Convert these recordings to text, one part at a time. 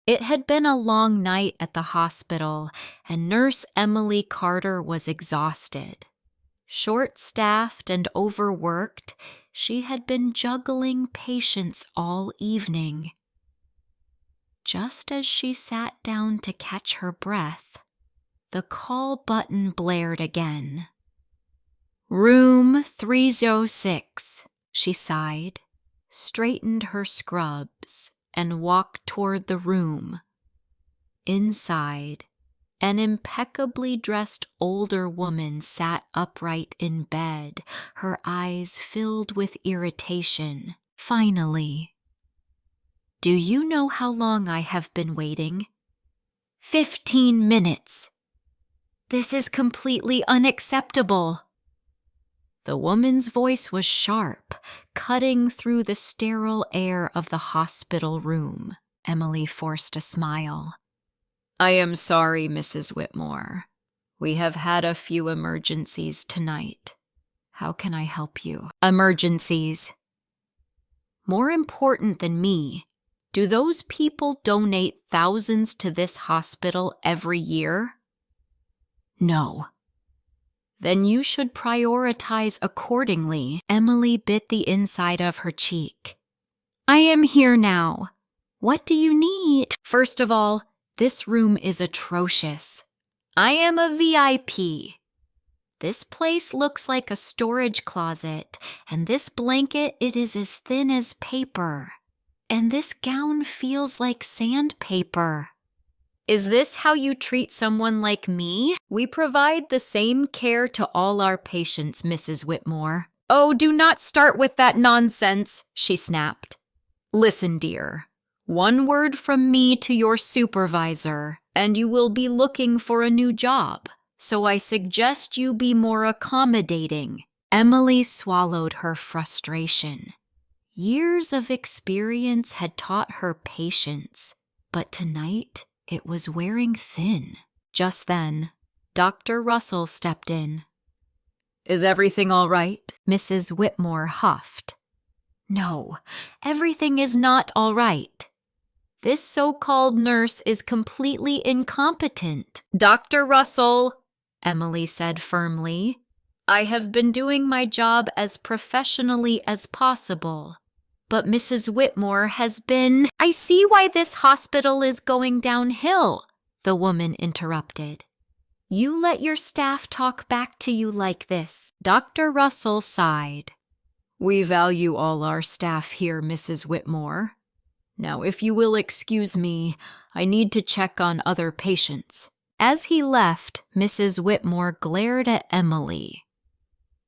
It had been a long night at the hospital, and Nurse Emily Carter was exhausted. Short-staffed and overworked, she had been juggling patients all evening. Just as she sat down to catch her breath, the call button blared again. "Room 306, she sighed, straightened her scrubs, and walked toward the room. Inside, an impeccably dressed older woman sat upright in bed, her eyes filled with irritation. Finally, "Do you know how long I have been waiting?" 15 minutes. "This is completely unacceptable." The woman's voice was sharp, cutting through the sterile air of the hospital room. Emily forced a smile. "I am sorry, Mrs. Whitmore. We have had a few emergencies tonight. How can I help you?" "Emergencies. More important than me, do those people donate thousands to this hospital every year?" "No." "Then you should prioritize accordingly." Emily bit the inside of her cheek. "I am here now. What do you need?" "First of all, this room is atrocious. I am a VIP. This place looks like a storage closet, and this blanket, it is as thin as paper. And this gown feels like sandpaper. Is this how you treat someone like me?" "We provide the same care to all our patients, Mrs. Whitmore." "Oh, do not start with that nonsense," she snapped. "Listen, dear. One word from me to your supervisor, and you will be looking for a new job. So I suggest you be more accommodating." Emily swallowed her frustration. Years of experience had taught her patience, but tonight it was wearing thin. Just then, Dr. Russell stepped in. "Is everything all right?" Mrs. Whitmore huffed. "No, everything is not all right. This so-called nurse is completely incompetent." "Dr. Russell," Emily said firmly, "I have been doing my job as professionally as possible. But Mrs. Whitmore has been—" "I see why this hospital is going downhill," the woman interrupted. "You let your staff talk back to you like this." Dr. Russell sighed. "We value all our staff here, Mrs. Whitmore. Now, if you will excuse me, I need to check on other patients." As he left, Mrs. Whitmore glared at Emily.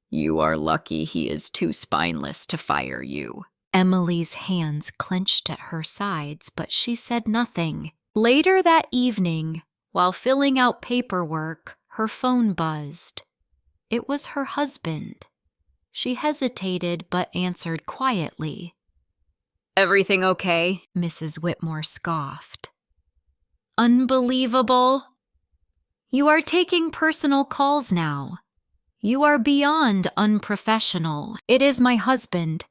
"You are lucky he is too spineless to fire you." Emily's hands clenched at her sides, but she said nothing. Later that evening, while filling out paperwork, her phone buzzed. It was her husband. She hesitated but answered quietly. "Everything okay?" Mrs. Whitmore scoffed. "Unbelievable. You are taking personal calls now. You are beyond unprofessional. It is my husband.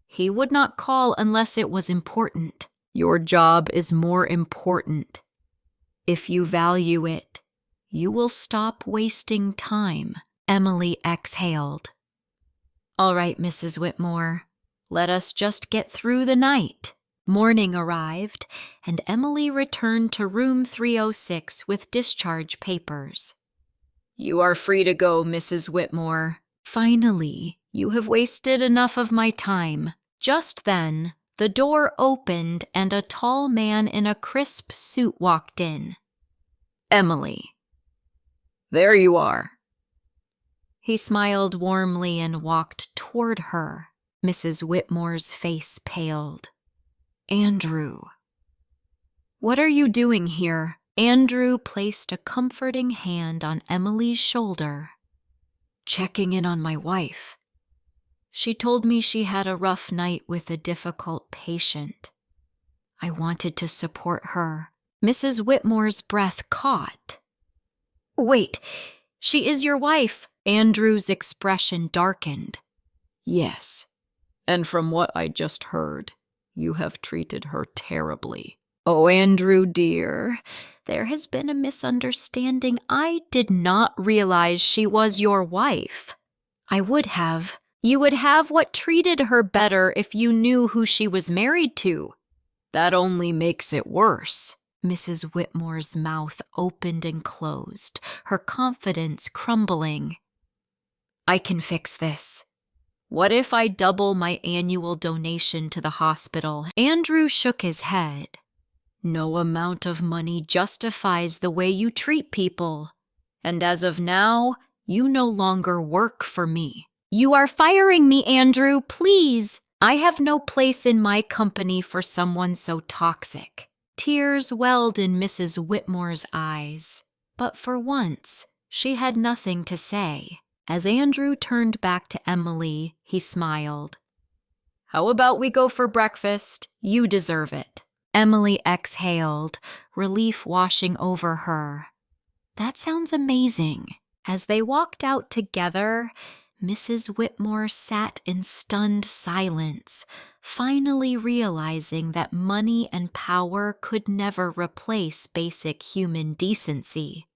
He would not call unless it was important." "Your job is more important. If you value it, you will stop wasting time." Emily exhaled. "All right, Mrs. Whitmore. Let us just get through the night." Morning arrived, and Emily returned to room 306 with discharge papers. "You are free to go, Mrs. Whitmore." "Finally, you have wasted enough of my time." Just then, the door opened and a tall man in a crisp suit walked in. "Emily." "There you are." He smiled warmly and walked toward her. Mrs. Whitmore's face paled. "Andrew." "What are you doing here?" Andrew placed a comforting hand on Emily's shoulder. "Checking in on my wife. She told me she had a rough night with a difficult patient. I wanted to support her." Mrs. Whitmore's breath caught. "Wait, she is your wife?" Andrew's expression darkened. "Yes, and from what I just heard, you have treated her terribly." Oh, Andrew dear, there has been a misunderstanding. I did not realize she was your wife. I would have. You would have what treated her better if you knew who she was married to. That only makes it worse. Mrs. Whitmore's mouth opened and closed, her confidence crumbling. I can fix this. What if I double my annual donation to the hospital? Andrew shook his head. No amount of money justifies the way you treat people. And as of now, you no longer work for me. You are firing me, Andrew, please. I have no place in my company for someone so toxic. Tears welled in Mrs. Whitmore's eyes, but for once, she had nothing to say. As Andrew turned back to Emily, he smiled. How about we go for breakfast? You deserve it. Emily exhaled, relief washing over her. That sounds amazing. As they walked out together, Mrs. Whitmore sat in stunned silence, finally realizing that money and power could never replace basic human decency.